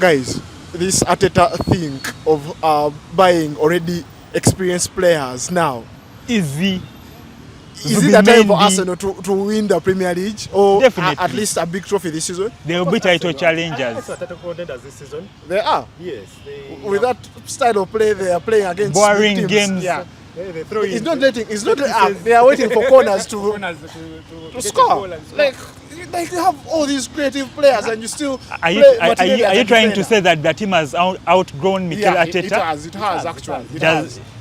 guys, this Arteta thing of buying already experienced players now. Is it a time for Arsenal to win the Premier League or at least a big trophy this season? They will be title challengers. Title contenders this season. They are. Yes. With that style of play, they are playing against boring teams. games. Yeah. It's not they are waiting for corners to score. Like you have all these creative players and you still are you trying to say that the team has outgrown Mikel Arteta? It has actually.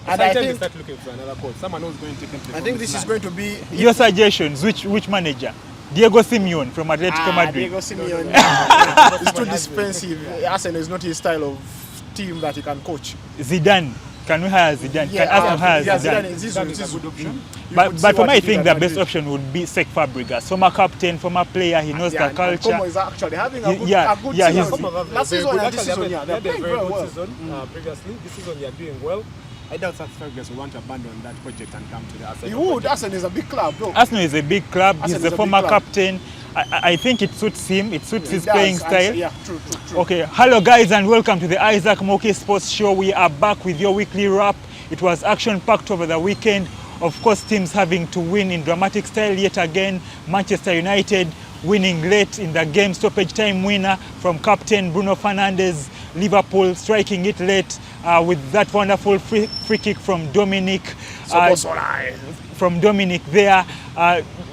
And I think start looking for another coach. Someone who's going to take him. I think this is going to be your suggestions. Which manager? Diego Simeone from Atletico Madrid. Diego Simeone. It's too defensive. Arsenal is not his style of team that he can coach. Zidane. Can we hire Zidane? Can Arsenal hire Zidane? Zidane is a good option. But for me, I think the best option would be Cesc Fabregas. Former captain, former player, he knows the culture. Como is actually having a good season. Last season and this season, they're playing very well. Previously, this season they are doing well. I doubt that Ferguson will want to abandon that project and come to the Arsenal. He would. Arsenal is a big club, though. Arsenal is a big club. He's the former captain. I think it suits him. It suits his playing style. Yeah, true. Okay, hello guys and welcome to the Isaac Moki Sports Show. We are back with your weekly wrap. It was action-packed over the weekend. Of course, teams having to win in dramatic style yet again. Manchester United winning late in the game, stoppage time winner from captain Bruno Fernandes. Liverpool striking it late with that wonderful free kick from Dominic. There.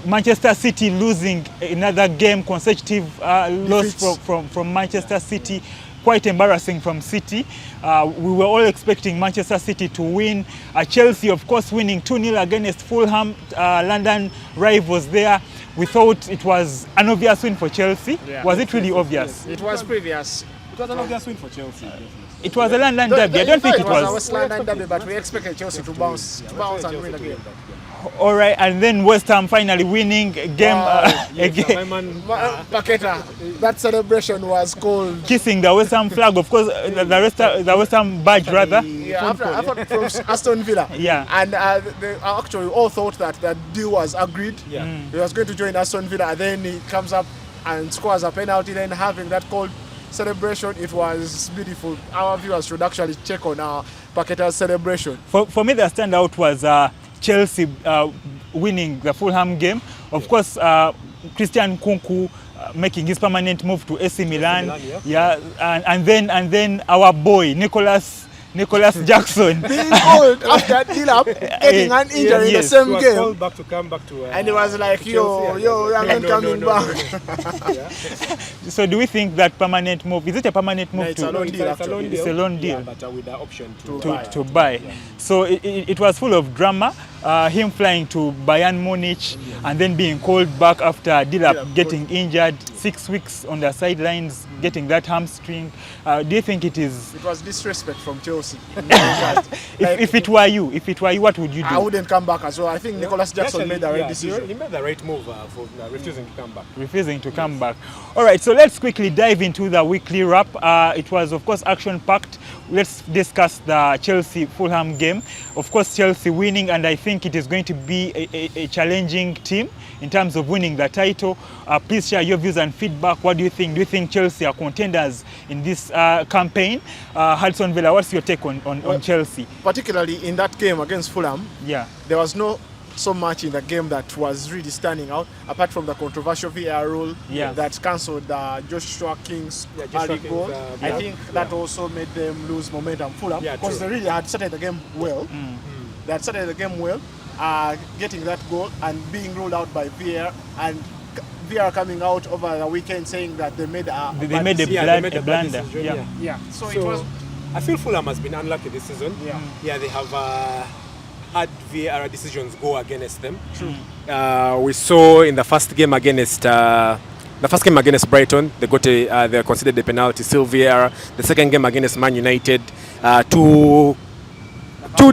Manchester City losing another game, consecutive loss from Manchester City. Quite embarrassing from City. We were all expecting Manchester City to win. Chelsea, of course, winning 2-0 against Fulham. London rivals there. We thought it was an obvious win for Chelsea. Yeah. Was it really obvious? It was previous. It was an obvious win for Chelsea. It was a London derby. I don't think it was. It was a London derby, but we expected Chelsea to bounce and win again. All right, and then West Ham finally winning game again. Paqueta, that celebration was called kissing the West Ham flag. Of course, the West Ham badge rather. Yeah, after from Aston Villa. Yeah, and they actually all thought that the deal was agreed. Yeah, he was going to join Aston Villa, and then he comes up and scores a penalty. Then having that called celebration, it was beautiful. Our viewers should actually check on our Paqueta's celebration. For me, the standout was Chelsea winning the Fulham game. Of course, Christian Nkunku making his permanent move to AC Milan. And then our boy Nicholas Jackson being called after Dilap getting an injury in the same game. Called back to come back to and he was like, yo, young man coming back. So do we think that permanent move, is it a permanent move? No, it's a loan deal. It's a loan deal. Yeah, but with the option to buy. Yeah. So it was full of drama. Him flying to Bayern Munich and then being called back after Dilap getting injured, 6 weeks on the sidelines, getting that hamstring. Do you think it is? It was disrespect from Chelsea. If it were you, what would you do? I wouldn't come back as well. I think Nicholas Jackson made the right decision. He made the right move for refusing to come back. Refusing to come back. All right, so let's quickly dive into the weekly wrap. It was, of course, action-packed. Let's discuss the Chelsea-Fulham game. Of course, Chelsea winning, and I think it is going to be a challenging team in terms of winning the title. Please share your views and feedback. What do you think? Do you think Chelsea are contenders in this campaign? Hudson Villa, what's your take on Chelsea? Particularly in that game against Fulham, there was no so much in the game that was really standing out, apart from the controversial VAR rule that cancelled Joshua King's early goal. I think that also made them lose momentum, Fulham, because they really had started the game well. They had started the game well, getting that goal and being ruled out by VAR, and VAR coming out over the weekend saying that they made a blunder. So it was. I feel Fulham has been unlucky this season. They have had VAR decisions go against them. True. We saw in the first game against Brighton, they considered the penalty, still VAR. The second game against Man United, two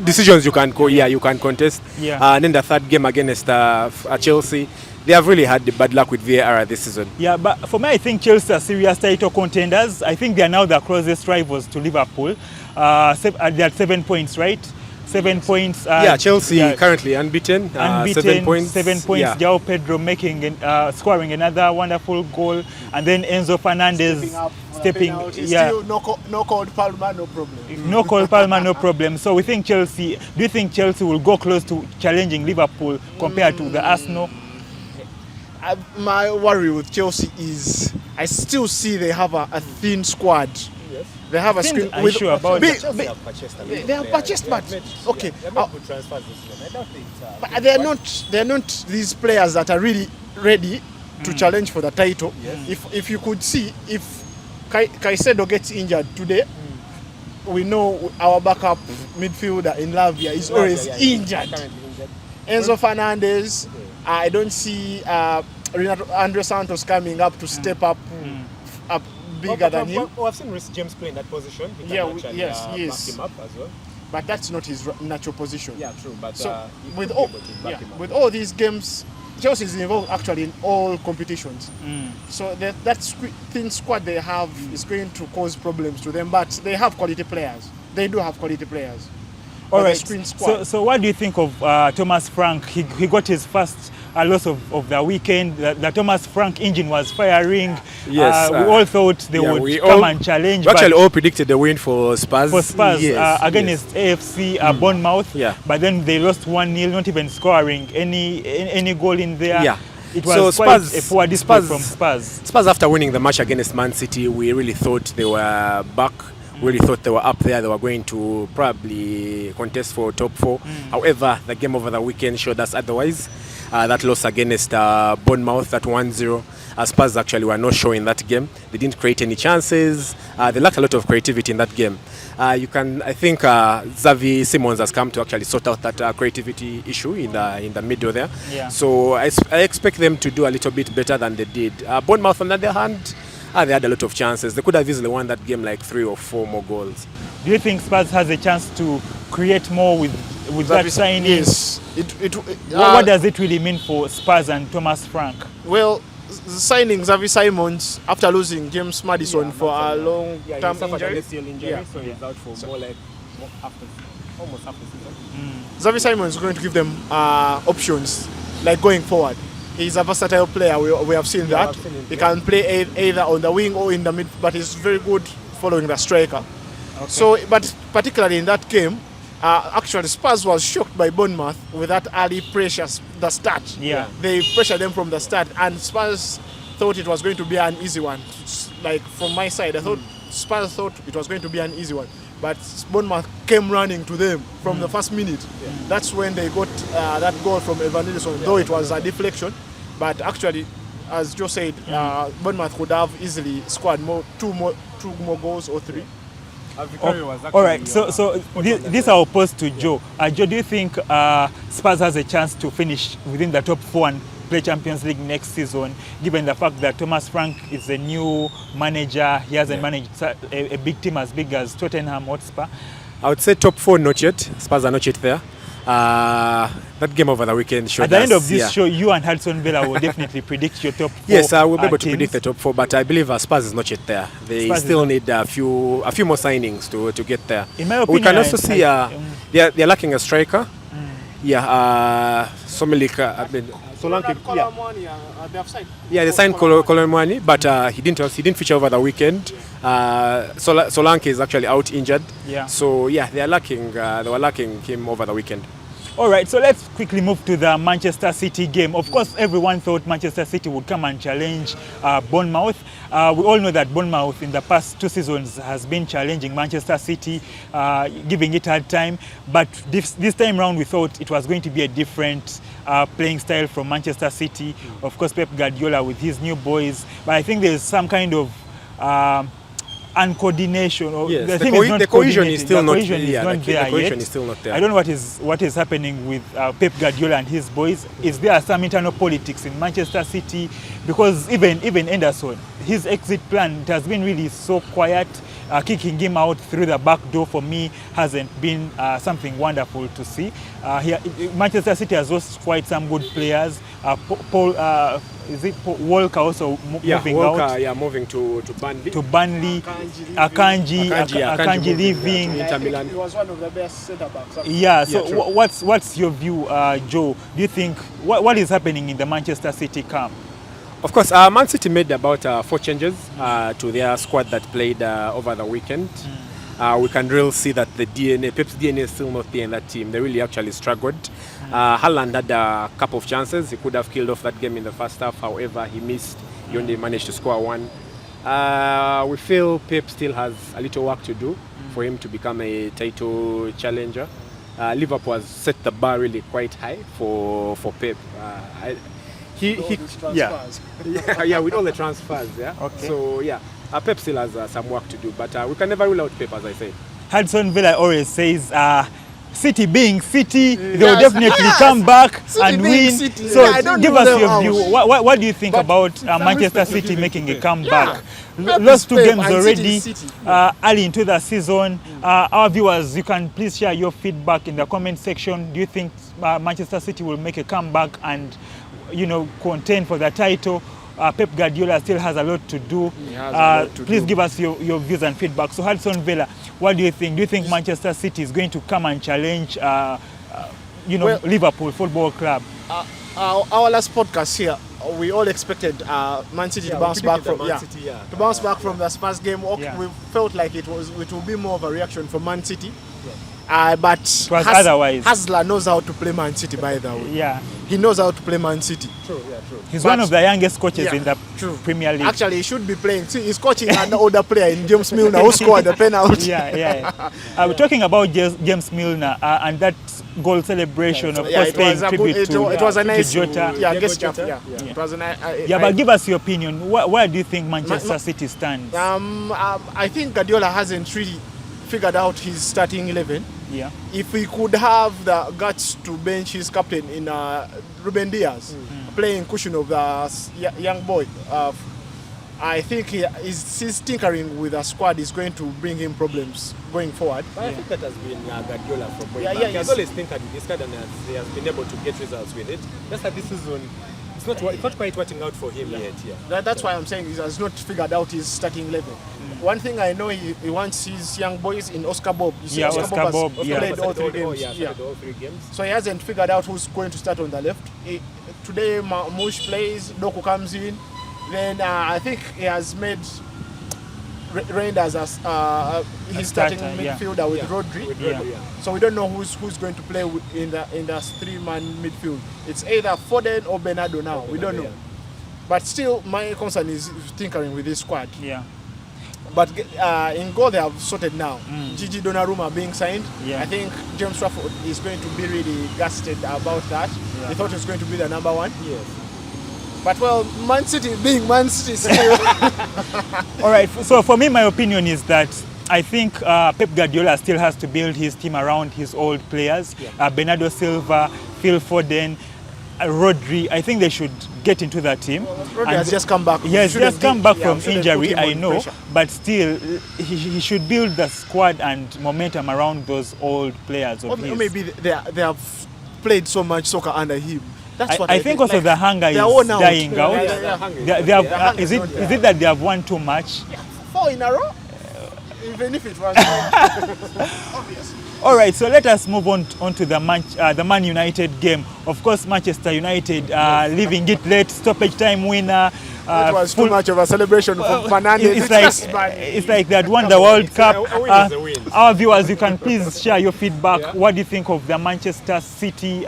decisions you can contest. And then the third game against Chelsea, they have really had the bad luck with VAR this season. Yeah, but for me, I think Chelsea are serious title contenders. I think they are now the closest rivals to Liverpool. They are 7 points, right? 7 points. Chelsea currently unbeaten. 7 points. 7 points. Yeah. João Pedro scoring another wonderful goal, and then Enzo Fernandez stepping. Still no Cole Palmer, no problem. No Cole Palmer, no problem. So we think Chelsea. Do you think Chelsea will go close to challenging Liverpool compared to the Arsenal? My worry with Chelsea is I still see they have a thin squad. Yes. They have a screen. Are you sure about that? They have purchased, but okay. But they're not these players that are really ready to challenge for the title. Yes. If you could see, if Caicedo gets injured today, we know our backup midfielder in Lavia is always injured. Enzo Fernandez, I don't see Andre Santos coming up to step up bigger than him. I've seen Reece James play in that position. Yes. Back him up as well. But that's not his natural position. Yeah, true. But so with all these games, Chelsea is involved actually in all competitions. So that thin squad they have is going to cause problems to them. But they have quality players. They do have quality players. All right. So what do you think of Thomas Frank? He got his first loss of the weekend. The Thomas Frank engine was firing. Yes. We all thought they would come and challenge. We actually all predicted the win for Spurs. Against AFC Bournemouth. Yeah. But then they lost 1-0, not even scoring any goal in there. Yeah. It was quite a poor display from Spurs. Spurs, after winning the match against Man City, we really thought they were back. Really thought they were up there. They were going to probably contest for top 4. However, the game over the weekend showed us otherwise. That loss against Bournemouth, that 1-0, Spurs actually were not showing that game. They didn't create any chances. They lacked a lot of creativity in that game. I think Xavi Simons has come to actually sort out that creativity issue in the middle there. Yeah. So I expect them to do a little bit better than they did. Bournemouth, on the other hand, they had a lot of chances. They could have easily won that game like 3 or 4 more goals. Do you think Spurs has a chance to create more with that signing? Yes. What does it really mean for Spurs and Thomas Frank? Well, signing Xavi Simons after losing James Maddison for a long-term injury. So he's out for more like almost half the season. Xavi Simons is going to give them options like going forward. He's a versatile player. We have seen that. He can play either on the wing or in the mid, but he's very good following the striker. Okay. So, but particularly in that game, actually Spurs was shocked by Bournemouth with that early pressure, the start. Yeah. They pressured them from the start, and Spurs thought it was going to be an easy one. Like from my side, I thought Spurs thought it was going to be an easy one. But Bournemouth came running to them from the first minute. Yeah. That's when they got that goal from Evan Nilsson, though it was a deflection. But actually, as Joe said, Bournemouth could have easily scored two more goals or 3. All right, so this I'll pose to Joe. Joe, do you think Spurs has a chance to finish within the top 4 and play Champions League next season, given the fact that Thomas Frank is a new manager? He hasn't managed a big team as big as Tottenham Hotspur. I would say top 4 not yet. Spurs are not yet there. That game over the weekend showed us. At the end of this show, you and Hudson Villa will definitely predict your top 4. Yes, I will be able to predict the top 4, but I believe Spurs is not yet there. They still need a few more signings to get there. In my opinion, we can also see they're lacking a striker. Solanke. They signed Colomwani, but he didn't feature over the weekend. Solanke is actually out injured. Yeah. So they are lacking. They were lacking him over the weekend. All right, so let's quickly move to the Manchester City game. Of course, everyone thought Manchester City would come and challenge Bournemouth. We all know that Bournemouth in the past 2 seasons has been challenging Manchester City, giving it hard time. But this time round, we thought it was going to be a different playing style from Manchester City. Of course, Pep Guardiola with his new boys. But I think there's some kind of uncoordination. Yes, the cohesion is still not there yet. I don't know what is happening with Pep Guardiola and his boys. Is there some internal politics in Manchester City? Because even Anderson, his exit plan, it has been really so quiet. Kicking him out through the back door for me hasn't been something wonderful to see. Manchester City has lost quite some good players. is it Walker also moving Walker, out? Yeah, moving to Burnley. To Burnley, Akanji leaving. Inter Milan. He was one of the best centre backs. Yeah. So what's your view, Joe? Do you think what is happening in the Manchester City camp? Of course, Man City made about 4 changes to their squad that played over the weekend. We can really see that the DNA, Pep's DNA is still not there in that team. They really actually struggled. Haaland had a couple of chances. He could have killed off that game in the first half. However, he missed. He only managed to score 1. We feel Pep still has a little work to do for him to become a title challenger. Liverpool has set the bar really quite high for Pep. With all the transfers, yeah. Okay. So Pep still has some work to do, but we can never rule out Pep, as I said. Hudson Villa always says, City being City, they will definitely come back and win. City. So give us your view. What do you think about Manchester City making a comeback? Lost 2 games already early into the season. Our viewers, you can please share your feedback in the comment section. Do you think Manchester City will make a comeback and contend for the title? Pep Guardiola still has a lot to do. Please give us your views and feedback. So Hudson Villa, what do you think? Do you think Manchester City is going to come and challenge Liverpool Football Club? Our last podcast here, we all expected Man City to bounce back from the Spurs game. We felt like it will be more of a reaction from Man City. But Hasler knows how to play Man City, by the way. Yeah. He knows how to play Man City. True. He's one of the youngest coaches in the Premier League. Actually, he should be playing. See, he's coaching an older player in James Milner who scored the penalty. We're talking about James Milner and that goal celebration, of course, paying tribute to it was a nice Jota. It was but give us your opinion. Where do you think Manchester City stands? I think Guardiola hasn't really figured out his starting 11. Yeah. If he could have the guts to bench his captain in Ruben Diaz, playing cushion of the young boy, I think his tinkering with the squad is going to bring him problems going forward. But I think that has been Guardiola from way back. He has always tinkered with this card and he has been able to get results with it. Just that this season, it's not quite working out for him yet. That's why I'm saying he has not figured out his starting level. One thing I know, he wants his young boys in Oscar Bob. You see, Oscar Bob has played all 3 games. So he hasn't figured out who's going to start on the left. Today, Mush plays, Doku comes in. Then I think he has made Reinders as his starting midfielder with Rodri. So we don't know who's going to play in the 3-man midfield. It's either Foden or Bernardo now. We don't know. But still, my concern is tinkering with this squad. Yeah. But in goal, they have sorted now. Gigi Donnarumma being signed. Yeah. I think James Trafford is going to be really gusted about that. He thought he was going to be the number 1. Yes. But well, Man City being Man City still. All right. So for me, my opinion is that I think Pep Guardiola still has to build his team around his old players. Bernardo Silva, Phil Foden, Rodri. I think they should get into that team. Rodri has just come back. Yes, just come back from injury, I know. Pressure. But still, he should build the squad and momentum around those old players of his. Or maybe they have played so much soccer under him. That's what I think also the hunger is dying out. Is it that they have won too much? 4 in a row? Even if it was obvious. All right, so let us move on to the Man United game. Of course, Manchester United leaving it late, stoppage time winner. It was too much of a celebration from Fernandez. It's like they had won the World Cup. Our viewers, you can please share your feedback. What do you think of the Manchester City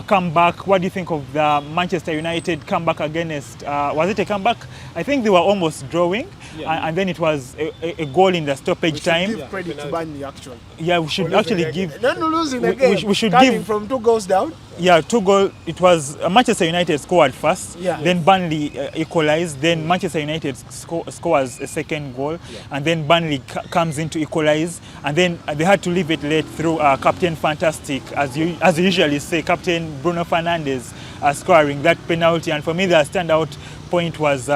comeback? What do you think of the Manchester United comeback against, was it a comeback? I think they were almost drawing, and then it was a goal in the stoppage time. We should give credit to Burnley, actually. Yeah, we should actually give. Not losing the game. We should give from 2 goals down. Yeah, 2 goals. It was Manchester United scored first, then Burnley equalized, then Manchester United scores a second goal, and then Burnley comes in to equalize, and then they had to leave it late through Captain Fantastic, as you usually say, Captain Bruno Fernandes scoring that penalty. And for me, the standout point was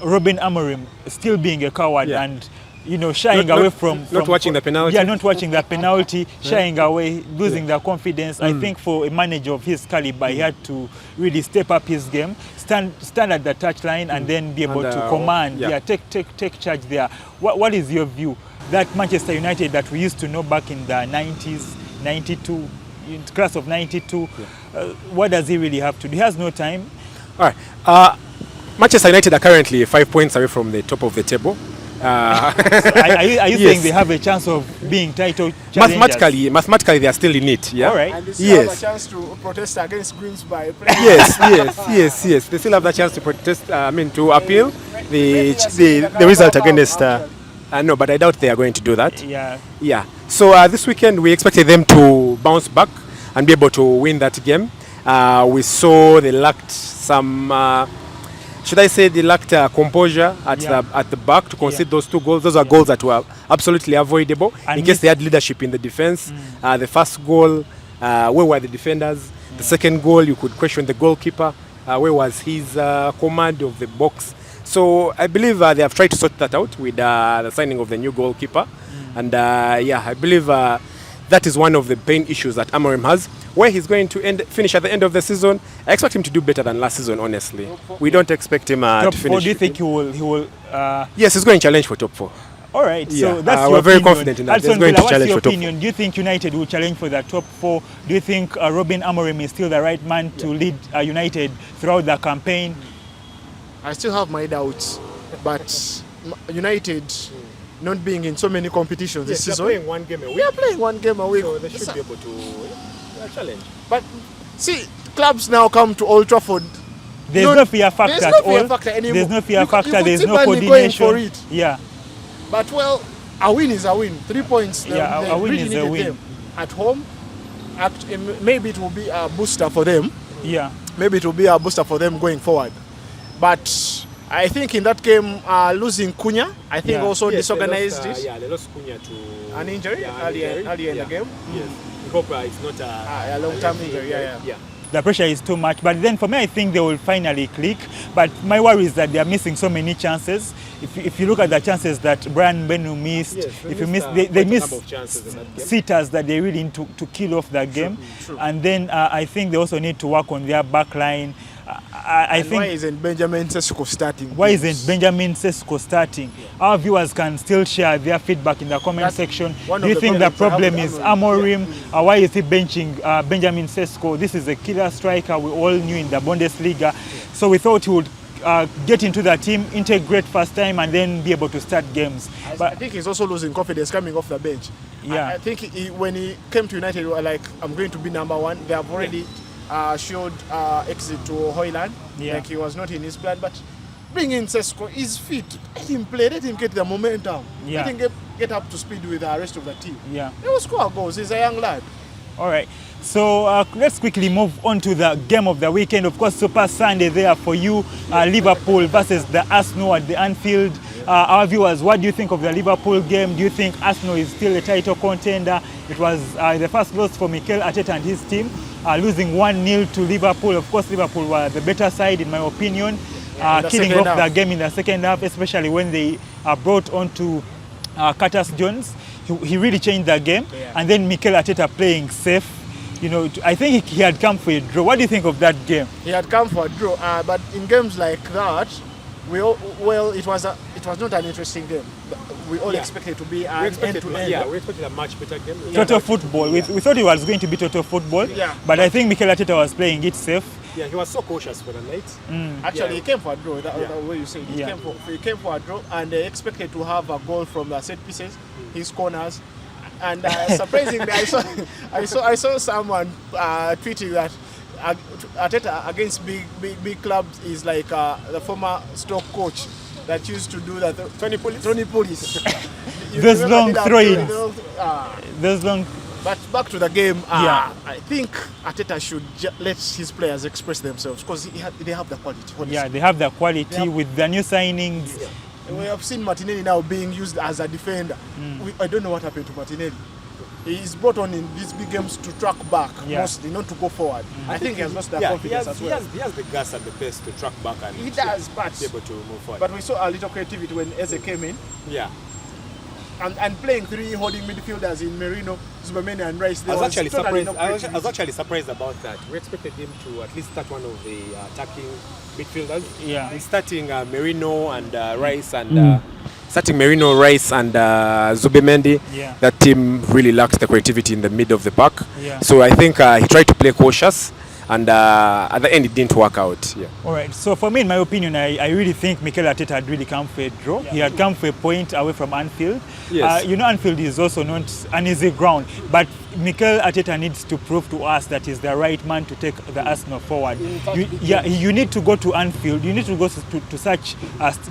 Ruben Amorim still being a coward and you know, shying away from watching the penalty. Yeah, not watching the penalty, shying away, losing their confidence. I think for a manager of his caliber, he had to really step up his game, stand at the touchline, and then be able to command. Take charge there. What is your view? That Manchester United that we used to know back in the 90s, 92, in the class of 92, what does he really have to do? He has no time. All right. Manchester United are currently 5 points away from the top of the table. So are you saying they have a chance of being title challengers? Mathematically, they are still in it. Yeah. All right. And they still have a chance to protest against Grimsby. Yes. They still have that chance to protest. To appeal the result against. No, but I doubt they are going to do that. Yeah. So this weekend we expected them to bounce back and be able to win that game. We saw they lacked some. Should I say they lacked composure at the back to concede those 2 goals? Those are goals that were absolutely avoidable in case they had leadership in the defense. The first goal, where were the defenders? The second goal, you could question the goalkeeper. Where was his command of the box? So I believe they have tried to sort that out with the signing of the new goalkeeper. And I believe that is one of the main issues that Amorim has. Where he's going to finish at the end of the season, I expect him to do better than last season, honestly. We don't expect him to finish. Top 4, do you think he will Yes, he's going to challenge for top 4. All right, so that's we're very confident in that. He's going to challenge for top 4. Do you think United will challenge for the top 4? Do you think Robin Amorim is still the right man to lead United throughout the campaign? I still have my doubts, but United not being in so many competitions this season. We are playing one game a week. We are playing one game a week. So they should be able to challenge. But see, clubs now come to Old Trafford. There's no fear factor at all. There's no fear factor. There's no coordination. For it. Yeah. But well, a win is a win. 3 points. A win is a win. At home, maybe it will be a booster for them. Yeah. Maybe it will be a booster for them going forward. But I think in that game, losing Cunha, I think also disorganized it. They lost Cunha to an injury earlier in the game. Yes. We hope it's not a long-term injury. Yeah. The pressure is too much, but then for me, I think they will finally click. But my worry is that they are missing so many chances. If you look at the chances that Brian Benu missed, they missed sitters that they really need to kill off that game. True. And then I think they also need to work on their back line. I think why isn't Benjamin Sesko starting? Why isn't Benjamin Sesko starting? Our viewers can still share their feedback in the comment section. Do you think the problem is Amorim? Why is he benching Benjamin Sesko? This is a killer striker we all knew in the Bundesliga. So we thought he would get into the team, integrate first time, and then be able to start games. But I think he's also losing confidence coming off the bench. Yeah. I think when he came to United, we were like, I'm going to be number 1. They have already showed exit to Hoyland. Like he was not in his plan, but bring in Sesko, he's fit. Let him play, let him get the momentum. Let him get up to speed with the rest of the team. Yeah. He will score goals. He's a young lad. All right. So let's quickly move on to the game of the weekend. Of course, Super Sunday there for you. Liverpool versus the Arsenal at the Anfield. Our viewers, what do you think of the Liverpool game? Do you think Arsenal is still a title contender? It was the first loss for Mikel Arteta and his team, losing 1-0 to Liverpool. Of course, Liverpool were the better side, in my opinion, killing off the game in the second half, especially when they brought on to Curtis Jones. He really changed the game. And then Mikel Arteta playing safe. You know, I think he had come for a draw. What do you think of that game? He had come for a draw, but in games like that, it was not an interesting game. We all expected it to be an end-to-end. Yeah, we expected a much better game. Total football. We thought it was going to be total football, but I think Mikel Arteta was playing it safe. Yeah, he was so cautious for the night. Actually, he came for a draw. The way you say it, he came for a draw, and they expected to have a goal from the set pieces, his corners. And surprisingly, I saw someone tweeting that Arteta against big clubs is like the former Stoke coach that used to do that. Tony Pulis. Those long throw-ins. Those long. But back to the game, I think Arteta should let his players express themselves because they have the quality. Honestly. Yeah, they have the quality with the new signings. Yeah. We have seen Martinelli now being used as a defender. I don't know what happened to Martinelli. He's brought on in these big games to track back, mostly, not to go forward. I think he has lost that confidence as well. He has the gas and the pace to track back and he does, but be able to move forward. But we saw a little creativity when Eze came in. Yeah. and playing 3 holding midfielders in Merino, Zubameni and Rice. I was actually surprised about that. We expected him to at least start one of the attacking midfielders. Yeah. And starting Merino and Rice and starting Merino, Rice and Zubamendi. Yeah. That team really lacked the creativity in the mid of the pack. Yeah. So I think he tried to play cautious. And at the end, it didn't work out. Yeah. All right. So for me, in my opinion, I really think Mikel Arteta had really come for a draw. Yeah. He had come for a point away from Anfield. Yes. You know, Anfield is also not an easy ground, but Mikel Arteta needs to prove to us that he's the right man to take the Arsenal forward. You need to go to Anfield. You need to go to such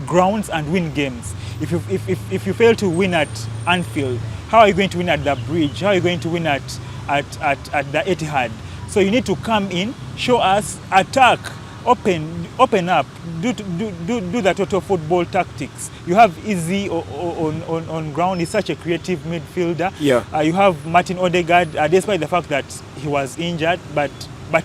grounds and win games. If you fail to win at Anfield, how are you going to win at the Bridge? How are you going to win at the Etihad? So you need to come in, show us, attack, open up, do the total football tactics. You have Izzy on ground. He's such a creative midfielder. Yeah. You have Martin Odegaard, despite the fact that he was injured, but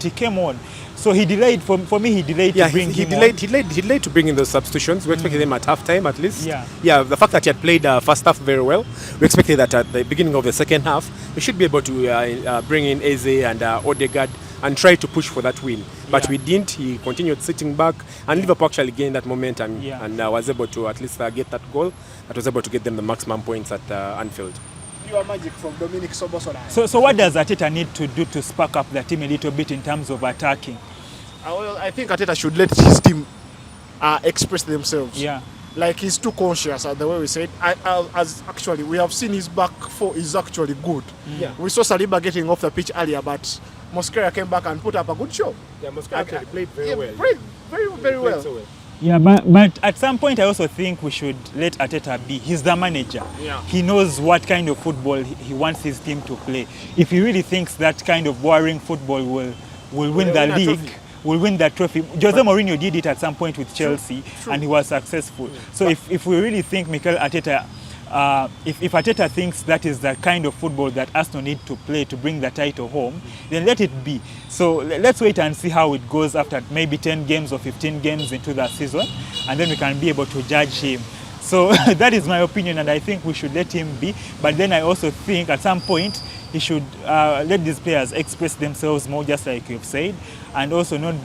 he came on. So he delayed. For me, he delayed to bring him on. He delayed to bring in those substitutions. We expected them at half time at least. Yeah. The fact that he had played first half very well, we expected that at the beginning of the second half, he should be able to bring in Eze and Odegaard and try to push for that win. But we didn't. He continued sitting back, and Liverpool actually gained that momentum and was able to at least get that goal that was able to get them the maximum points at Anfield. Pure magic from Dominic Soboslai. So what does Arteta need to do to spark up the team a little bit in terms of attacking? Well, I think Arteta should let his team express themselves. Yeah. Like he's too conscious, the way we said. As actually, we have seen his back four is actually good. Yeah. We saw Saliba getting off the pitch earlier, but Mosquera came back and put up a good show. Yeah, Mosquera actually played very well. Played very well. So well. Yeah, but at some point I also think we should let Arteta be. He's the manager. Yeah. He knows what kind of football he wants his team to play. If he really thinks that kind of boring football will win the league, will win the trophy. Jose Mourinho did it at some point with Chelsea, and he was successful. So if we really think Mikel Arteta, if Arteta thinks that is the kind of football that Arsenal need to play to bring the title home, then let it be. So let's wait and see how it goes after maybe 10 games or 15 games into the season, and then we can be able to judge him. So that is my opinion, and I think we should let him be. But then I also think at some point he should let these players express themselves more, just like you've said, and also not,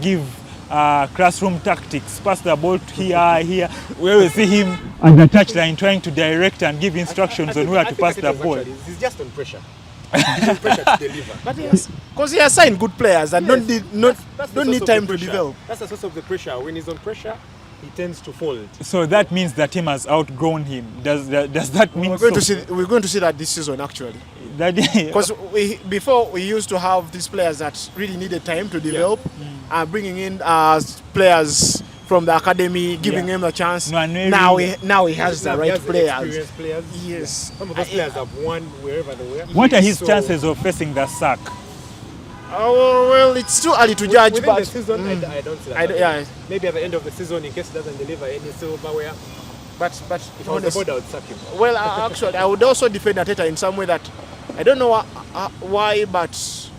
give classroom tactics, pass the ball here. We will see him on the touchline trying to direct and give instructions on where to pass the ball. He's just on pressure. He's on pressure to deliver. But yes, because he has signed good players and don't need time to develop. That's the source of the pressure. When he's on pressure, he tends to fold. So that means the team has outgrown him. Does that mean we're going to see that this season actually? Because before we used to have these players that really needed time to develop, bringing in players from the academy, giving him a chance. Now he has the right players. Experienced players. Yes. Some of those players have won wherever they were. What are his chances of facing the sack? Well, it's too early to judge. Within the season, I don't see that. Maybe at the end of the season, in case he doesn't deliver any silverware. But if I was the board, I would sack him. Well, actually, I would also defend Arteta in some way that I don't know why, but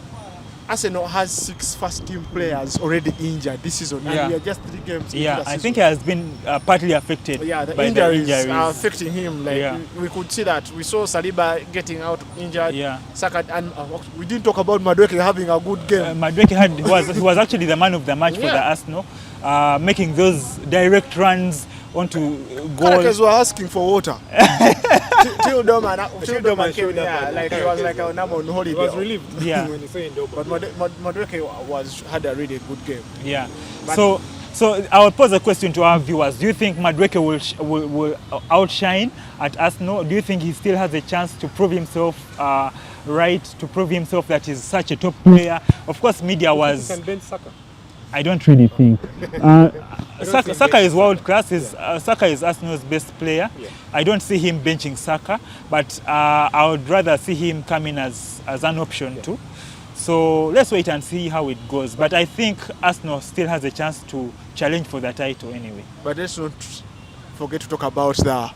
Arsenal has 6 first-team players already injured this season, and we are just 3 games into the season. I think he has been partly affected by injuries are affecting him. We could see that. We saw Saliba getting out injured. Saka, and we didn't talk about Madueke having a good game. Madueke was actually the man of the match for the Arsenal, making those direct runs onto goal. Characters were asking for water. Till Doman came there, like he was like on holiday. He was relieved when he saw Doman. But Madueke had a really good game. Yeah. So I'll pose a question to our viewers. Do you think Madueke will outshine at Arsenal? Do you think he still has a chance to prove himself to prove himself that he's such a top player? Of course, media was... He can bench Saka. I don't really think. Saka is world class. Saka is Arsenal's best player. Yeah. I don't see him benching Saka, but I would rather see him coming as an option too. So let's wait and see how it goes. But I think Arsenal still has a chance to challenge for the title anyway. But let's not forget to talk about the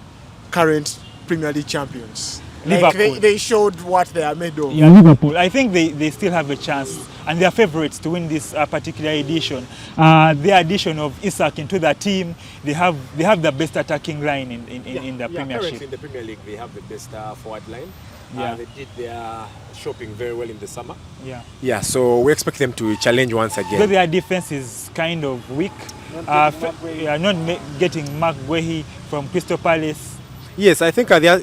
current Premier League champions. Liverpool. Like they showed what they are made of. Yeah, Liverpool. I think they still have a chance, and they are favourites to win this particular edition. The addition of Isak into the team, they have the best attacking line in the Premiership. Currently in the Premier League, they have the best forward line. Yeah. They did their shopping very well in the summer. Yeah. Yeah, so we expect them to challenge once So again. their defense is kind of weak. Not getting Mark Guehi from Crystal Palace. Yes, I think there are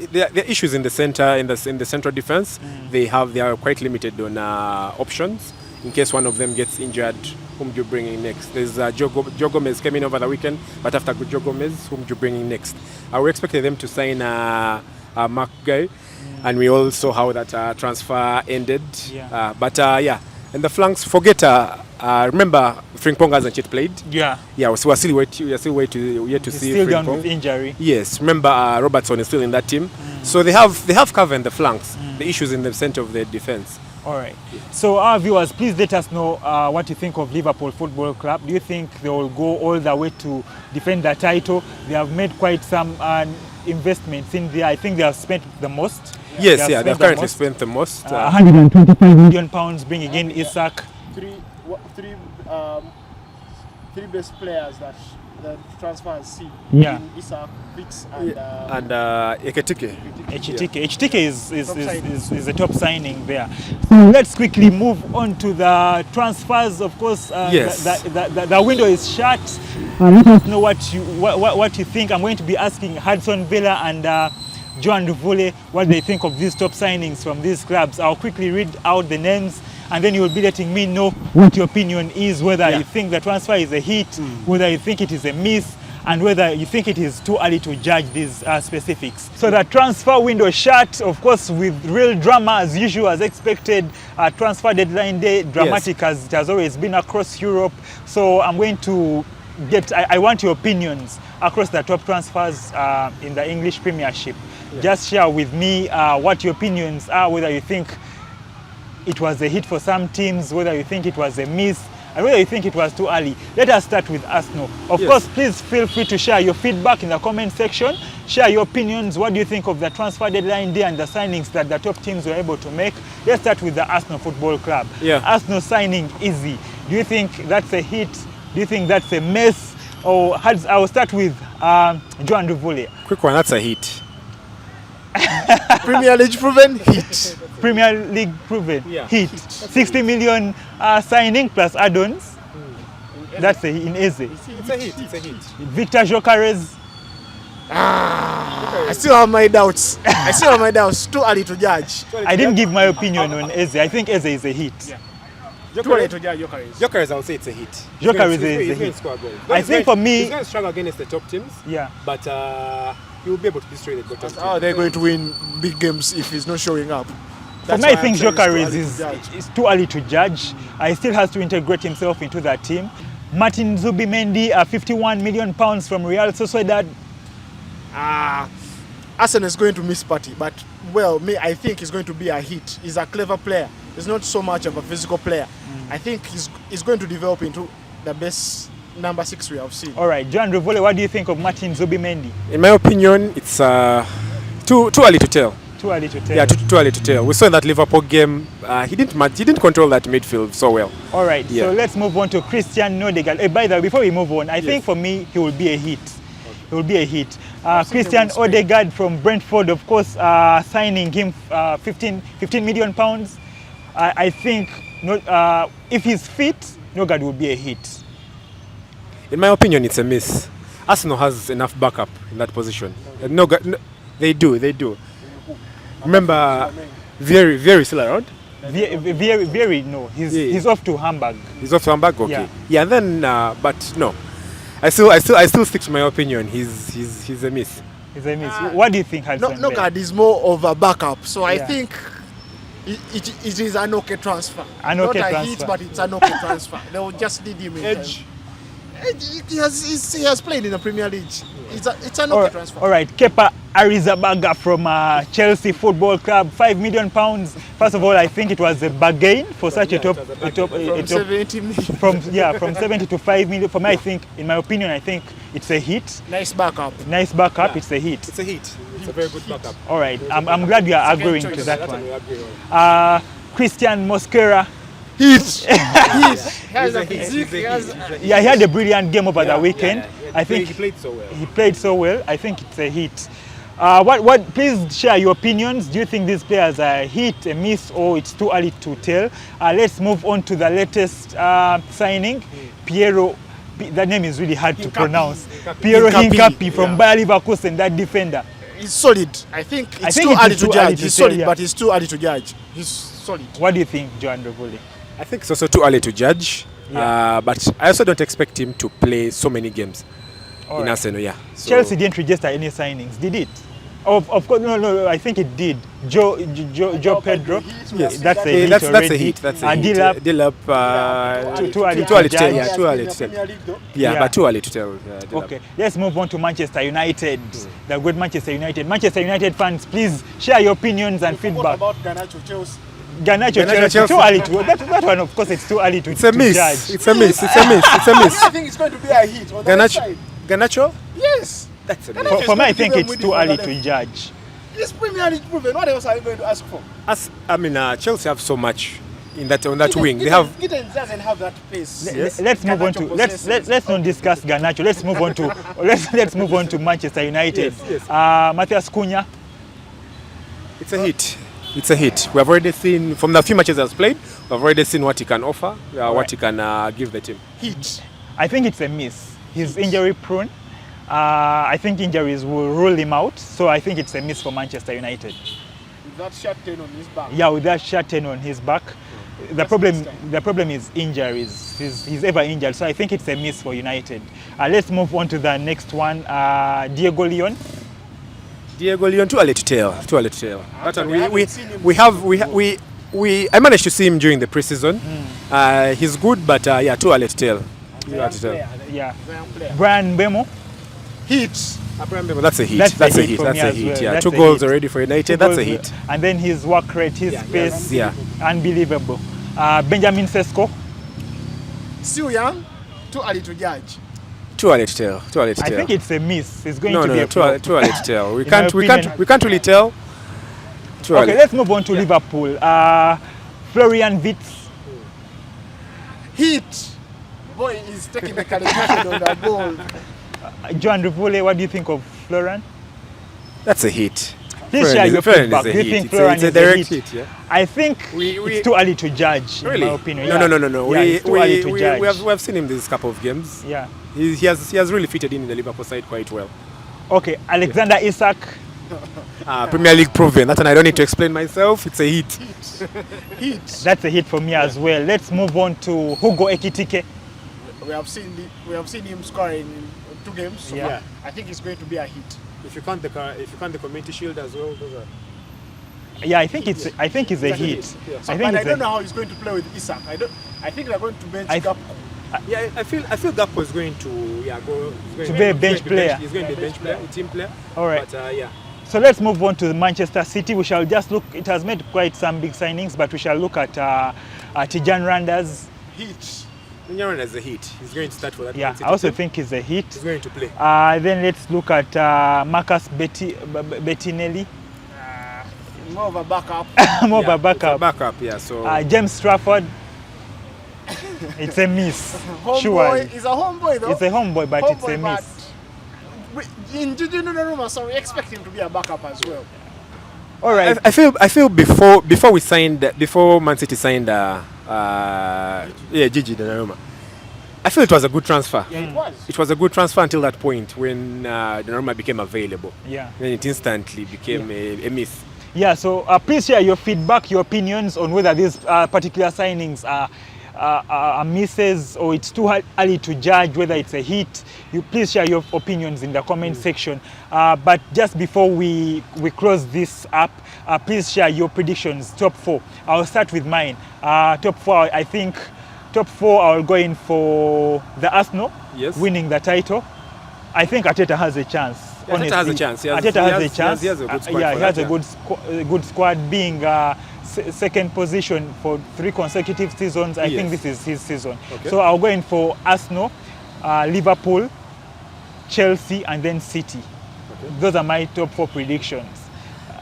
issues in the center, in the central defense. They are quite limited on options. In case one of them gets injured, whom do you bring in next? There's Joe Gomez came in over the weekend, but after Joe Gomez, whom do you bring in next? We expected them to sign Mark Guehi, and we all saw how that transfer ended. Yeah. But in the flanks, forget. Remember, Frimpong hasn't yet played. Yeah. Yeah, so we're still yet to see Still down Frimpong. with injury. Yes, remember Robertson is still in that team. So they have cover in the flanks. The issues in the center of the defense. All right. So our viewers, please let us know what you think of Liverpool Football Club. Do you think they will go all the way to defend the title? They have made quite some investments in there. I think they have spent the most. Yes, they've currently spent the most. 125 million pounds bringing in Isak. Three best players that the transfer has seen. Yeah. Isak, Fix, and Ekitike. Ekitike is a top signing there. So let's quickly move on to the transfers. Of course, Yes. the window is shut. Let us know what you think. I'm going to be asking Hudson Villa and Joan Duvule what they think of these top signings from these clubs. I'll quickly read out the names, and then you will be letting me know what your opinion is, whether you think the transfer is a hit, whether you think it is a miss, and whether you think it is too early to judge these specifics. So the transfer window shut, of course, with real drama as usual, as expected. Transfer deadline day, dramatic as it has always been across Europe. So I'm going to I want your opinions across the top transfers in the English Premiership. Just share with me what your opinions are, whether you think it was a hit for some teams, whether you think it was a miss, and whether you think it was too early. Let us start with Arsenal. Of course, please feel free to share your feedback in the comment section. Share your opinions. What do you think of the transfer deadline day and the signings that the top teams were able to make? Let's start with the Arsenal Football Club. Arsenal signing easy. Do you think that's a hit? Do you think that's a mess? Or I will start with Joan Duvule. Quick one, that's a hit. Premier League proven hit. Premier League proven hit. 60 million signing plus add-ons. That's in Eze. It's a hit. Victor Gyökeres. I still have my doubts. Too early to judge. I didn't give my opinion on Eze. I think Eze is a hit. Too early to judge Gyökeres. Gyökeres, I would say it's a hit. Gyökeres is a hit. I think for me, he's going to struggle against the top teams. Yeah. But he will be able to destroy the bottom teams. Oh, they're going to win big games if he's not showing up. For me, I think Gyökeres is too early to judge. He still has to integrate himself into that team. Martin Zubimendi, 51 million pounds from Real Sociedad. Arsenal is going to miss Party, but I think he's going to be a hit. He's a clever player. He's not so much of a physical player. I think he's going to develop into the best number 6 we have seen. All right, Joan Duvule, what do you think of Martin Zubimendi? In my opinion, it's too early to tell. Too early to tell. Yeah, too early to tell. We saw in that Liverpool game, he didn't control that midfield so well. All right, so let's move on to Christian Odegaard. By the way, before we move on, I think for me he will be a hit. He will be a hit. Christian Odegaard from Brentford, of course, signing him 15 million pounds. I think if he's fit, Odegaard will be a hit. In my opinion, it's a miss. Arsenal has enough backup in that position. They do. Remember, very still around? Very no. He's off to Hamburg. He's off to Hamburg. Okay. Yeah. Then, but no. I still stick to my opinion. He's a miss. He's a miss. What do you think, Hudson? Odegaard is more of a backup, so I think it is an okay transfer. Not a hit, but it's an okay transfer. They will just need him in edge. He has played in the Premier League. It's an okay transfer. All right, Kepa Arrizabalaga from Chelsea Football Club, 5 million pounds. First of all, I think it was a bargain for such a top, from 70 million. From 70 to 5 million. For me, I think, in my opinion, I think it's a hit. Nice backup. Nice backup. Yeah. It's a hit. It's a hit. It's a very good backup. All right. I'm glad you are agreeing to that one. Christian Mosquera. Hit. Yeah, he had a brilliant game over the weekend. I think he played so well. He played so well. I think it's a hit. Please share your opinions. Do you think these players are a hit, a miss, or it's too early to tell? Let's move on to the latest signing, Piero. That name is really hard to pronounce. Piero Hincapi from Bayer Leverkusen, that defender. He's solid. I think it's too early to judge. He's solid, but it's too early to judge. He's solid. What do you think, Joan Revoli? I think it's also too early to judge, but I also don't expect him to play so many games in Arsenal. Yeah. So Chelsea didn't register any signings, did it? Of course, no. I think it did. Joe Pedro. Yes, that's a hit already. That's a hit. That's a hit. Dilap. Too early to tell. Yeah, too early to tell. Yeah, but too early to tell. Okay, let's move on to Manchester United. The good Manchester United. Manchester United fans, please share your opinions and feedback. About Garnacho Chelsea. Garnacho Chelsea. Too early to that one. Of course, it's too early to judge. It's a miss. I think it's going to be a hit. Garnacho? Yes. That's a for me, I think it's too early to judge. It's Premier League proven. What else are you going to ask for? Chelsea have so much on that wing. They have. Gittins doesn't have that pace. Let's move on to let's not discuss Garnacho. Let's move on to let's move on to Manchester United. Yes. Matthias Cunha. It's a hit. It's a hit. We have already seen from the few matches he's played. We have already seen what he can offer, what he can give the team. Hit. I think it's a miss. He's injury prone. I think injuries will rule him out, so I think it's a miss for Manchester United. With that shirt 10 on his back. Yeah, with that shirt 10 on his back. The problem is injuries. He's ever injured, so I think it's a miss for United. Let's move on to the next one. Diego Leon. Diego Leon, too early to tell. But I managed to see him during the preseason. He's good, but too early to tell. Yeah. Brian Mbeumo. Hit. That's a hit. That's a hit. Yeah, 2 goals already for United. That's a hit. And then his work rate, his pace, unbelievable. Benjamin Sesko. Still young. Too early to judge. Too early to tell. I think it's a miss. It's going to be a too early to tell. We can't really tell. Too early. Okay, let's move on to Liverpool. Florian Wirtz. Hit. Boy is taking the calculation on the goal. Joan Revoli, what do you think of Florian? That's a hit. Please share your feedback. Do you think Florian is a direct hit? Yeah? I think it's too early to judge, in my opinion. No. It's too early to judge. We have seen him this couple of games. Yeah. He has really fitted in the Liverpool side quite well. Okay, Alexander Isak. Premier League proven. That one I don't need to explain myself. It's a hit. Hit. That's a hit for me as well. Let's move on to Hugo Ekitike. We have seen him scoring in 2 games. So yeah. I think it's going to be a hit. If you count the Community Shield as well, those are. Yeah, I think it's a hit. Yeah. I don't know how he's going to play with Isak. I think they're going to bench Gakpo. I feel Gakpo is going to be a bench player. He's going to be a bench player, a team player. All right. But So let's move on to Manchester City. We shall just look. It has made quite some big signings, but we shall look at Tijan Rander's hit. Tijan Rander's a hit. He's going to start for that. Yeah, I also think he's a hit. He's going to play. Then let's look at Marcus Bettinelli. More of a backup. More of a backup. It's a backup, yeah. So James Trafford. It's a miss. Sure. He's a homeboy though. It's a homeboy, but it's a miss. In Donnarumma, so we expect him to be a backup as well. All right. I feel before Man City signed Gigi Donnarumma, I feel it was a good transfer. Yeah, it was. It was a good transfer until that point when Donnarumma became available. Yeah. Then it instantly became a miss. Yeah. So please share your feedback, your opinions on whether these particular signings are misses or it's too early to judge whether it's a hit. You please share your opinions in the comment section. But just before we close this up, please share your predictions. Top 4. I'll start with mine. Top 4. I think top 4. I'll go in for the Arsenal winning the title. I think Arteta has a chance. Arteta has a chance. Arteta has a chance. He has a good squad. He has a good squad. Being second position for 3 consecutive seasons. I think this is his season. Okay. So I'll go in for Arsenal, Liverpool, Chelsea, and then City. Okay. Those are my top 4 predictions.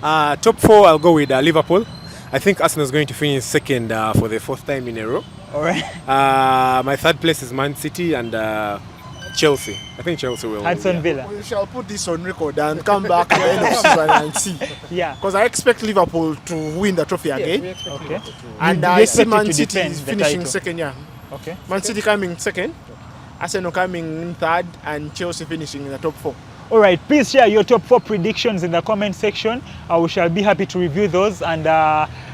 Top 4, I'll go with Liverpool. I think Arsenal is going to finish second for the 4th time in a row. All right. My 3rd place is Man City and Chelsea. I think Chelsea will. Hudson Villa. We shall put this on record and come back at the end of season and see. Yeah. Because I expect Liverpool to win the trophy again. Okay. And I see Man City is finishing second. Yeah. Okay. Man City coming second, Arsenal coming in 3rd, and Chelsea finishing in the top 4. All right, please share your top 4 predictions in the comment section. We shall be happy to review those and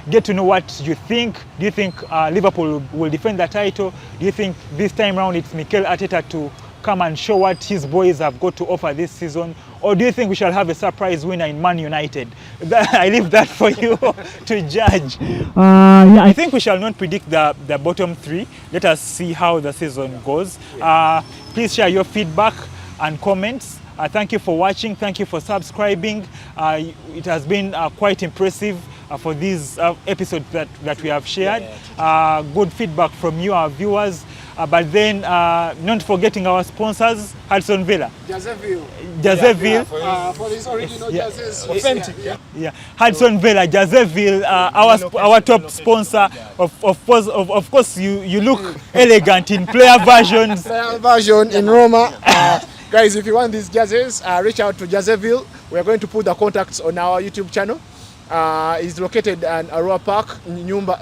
get to know what you think. Do you think Liverpool will defend the title? Do you think this time round it's Mikel Arteta to come and show what his boys have got to offer this season? Or do you think we shall have a surprise winner in Man United? I leave that for you to judge. Yeah, I think we shall not predict the bottom 3. Let us see how the season goes. Please share your feedback and comments. Thank you for watching. Thank you for subscribing. It has been quite impressive for these episodes that we have shared. Good feedback from you, our viewers. But then, not forgetting our sponsors, Hudson Villa. Jazeville. For this original Jazz, authentic. Yeah. Hudson Villa, Jazeville, our top sponsor. Of course, you look elegant in player versions. Player version in Roma. Guys, if you want these jerseys, reach out to Jazeville. We are going to put the contacts on our YouTube channel. It's located in Aroa Park, Nyumba.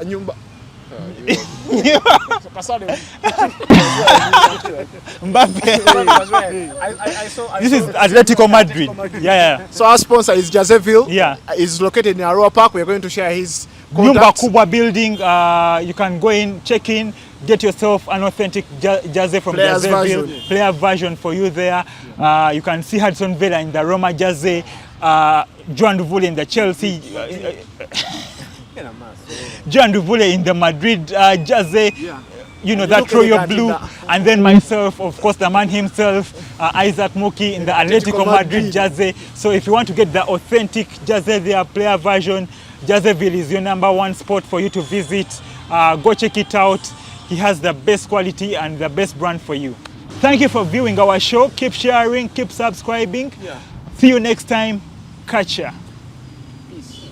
This is Atletico Madrid. Yeah. So our sponsor is Jazeville. Yeah. It's located in Aroa Park. We are going to share his Nyumba contacts. Kubwa building. You can go in, check in, get yourself an authentic jersey from Jazeville. Player version for you there. You can see Hudson Villa in the Roma jersey, Joan Duvule in the Chelsea, Joan Duvule in the Madrid jersey. You know, that royal blue. And then myself, of course, the man himself, Isaac Muki in the Atletico Madrid jersey. So if you want to get the authentic jersey there, player version, Jazeville is your #1 spot for you to visit. Go check it out. He has the best quality and the best brand for you. Thank you for viewing our show. Keep sharing, keep subscribing. See you next time. Catch ya. Peace.